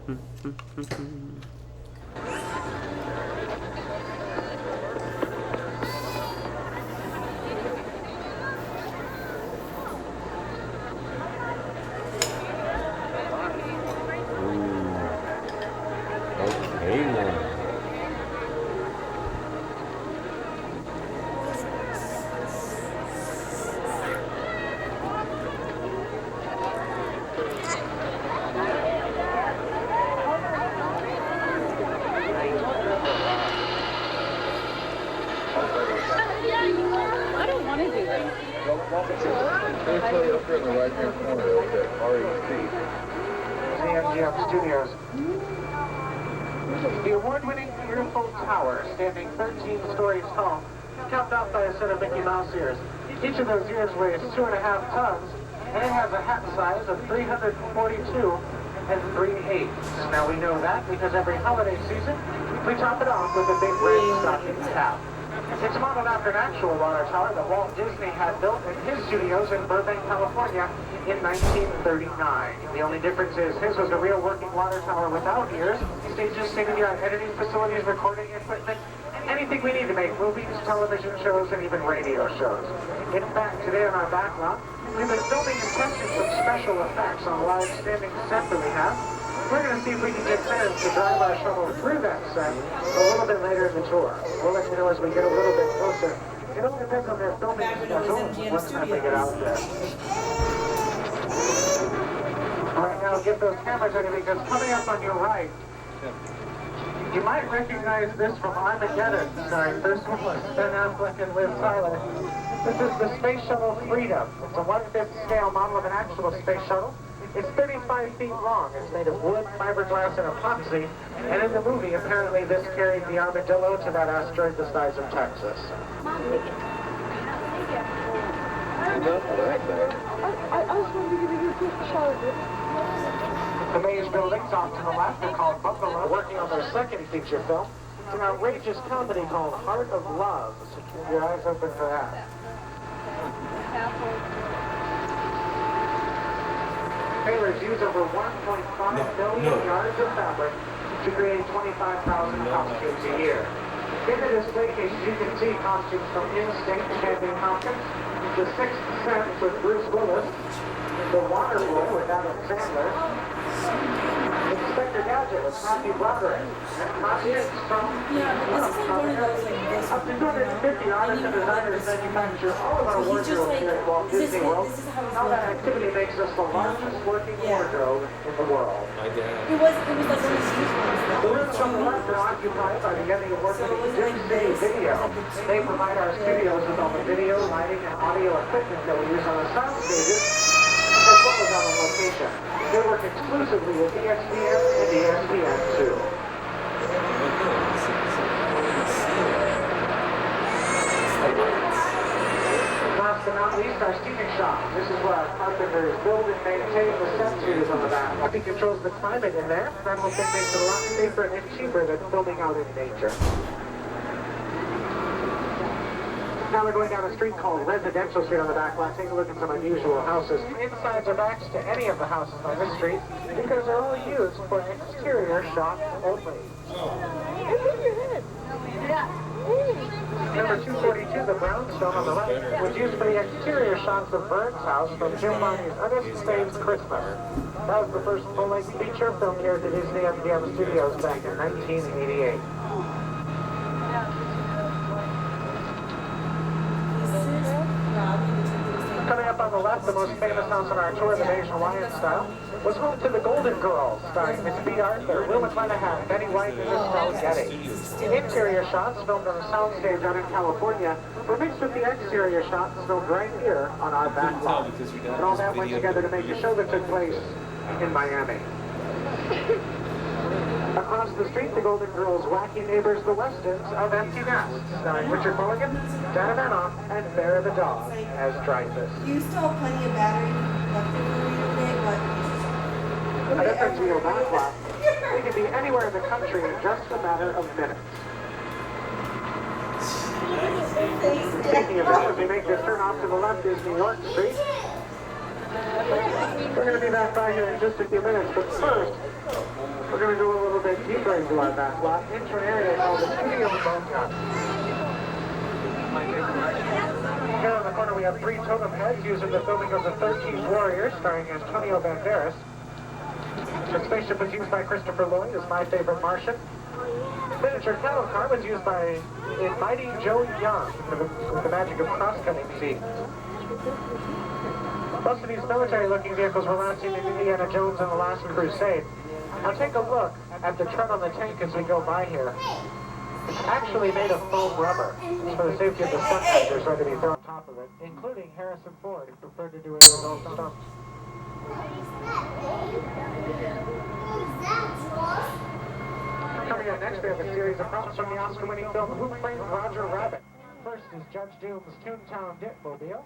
Okay, now. I don't want to do that. They play up here in the right-hand corner at REC. MGM Studios. The award-winning Earful Tower, standing 13 stories tall, capped off by a set of Mickey Mouse ears. Each of those ears weighs 2.5 tons, and it has a hat size of 342 and 3/8. Now we know that because every holiday season, we top it off with a big red stocking cap. It's modeled after an actual water tower that Walt Disney had built in his studios in Burbank, California in 1939. The only difference is his was a real working water tower without ears, stages, state-of-the-art editing facilities, recording equipment, anything we need to make movies, television shows, and even radio shows. In fact, today on our backlot, we've been filming and testing some special effects on a large standing set that we have. We're going to see if we can get fans to drive our shuttle through that set a little bit later in the tour. We'll let you know as we get a little bit closer. It all depends on their filming schedule and what time they get out there. All right, now get those cameras ready because coming up on your right, you might recognize this from Armageddon, starring Bruce Willis, Ben Affleck, and Liv Tyler. This is the Space Shuttle Freedom. It's a 1/5 scale model of an actual space shuttle. It's 35 feet long. It's made of wood, fiberglass, and epoxy. And in the movie, apparently this carried the armadillo to that asteroid the size of Texas. I was wondering if you could get a quick shot of it. The beige buildings off to the left are called Bungalow. Working on their second feature film. It's an outrageous comedy called Heart of Love. So keep your eyes open for that. Tailors use over 1.5 million yards of fabric to create 25,000 costumes a year. In the display case, you can see costumes from Instinct, Anthony Hopkins, The Sixth Sense with Bruce Willis, The Waterboy with Adam Sandler, Inspector Gadget with Matthew Broderick, and costumes from up to 250 artists and designers manufacture all of our wardrobes here at Walt Disney World. Now that activity makes us the largest working wardrobe in the world. My dad. It was like one of these ones. The rooms on the left are occupied by the Emmy Award-winning Jim City Video. They provide our studios with all the video, lighting, and audio equipment that we use on the sound stages, as well as on location. They work exclusively with ESPN and ESPN2. Last but not least, our steaming shop. This is where our carpenters build and maintain the set series on the back. He controls the climate in there, and will think makes it a lot safer and cheaper than filming out in nature. Now we're going down a street called Residential Street on the back lot. Take a look at some unusual houses. Insides are backs to any of the houses on this street because they're all used for exterior shots only. Number 242, the brownstone on the right, was used for the exterior shots of Burns' house from Jim Varney's Unexplained Christmas. That was the first full-length feature filmed here at the Disney MGM Studios back in 1988. Coming up on the left, the most famous house on our tour, the beige Hawaiian style, was home to the Golden Girls, starring Miss B. Arthur, Will McClanahan, Betty White, and Estelle Getty. Interior shots filmed on a soundstage out in California were mixed with the exterior shots filmed right here on our back lot. And all that went together to make a show that took place in Miami. Across the street, the Golden Girls' wacky neighbors, the Westons, of Empty Nest, starring Richard Mulligan, Dana Manoff, and Bear the Dog as Dreyfus. You still have plenty of battery left in the today, but... At FNGO Backlot, we can be anywhere in the country in just a matter of minutes. Speaking of that, as we make this turn off to the left is New York Street. We're going to be back by here in just a few minutes, but first, We're going to go a little bit deeper into our back lot, into an area called the Studio Bone. Here on the corner we have 3 totem heads used in the filming of The 13th Warrior, starring Antonio Banderas. The spaceship was used by Christopher Lloyd as My Favorite Martian. Miniature cattle car was used by Mighty Joe Young with the magic of cross-cutting scenes. Most of these military-looking vehicles were last seen in Indiana Jones and the Last Crusade. Now take a look at the tread on the tank as we go by here. It's actually made of foam rubber. It's for the safety of the stunt actors who are to be thrown on top of it, including Harrison Ford, who preferred to do it with his own stunts. Coming up next, we have a series of props from the Oscar-winning film Who Framed Roger Rabbit. First is Judge Doom's Toontown Ditmobile.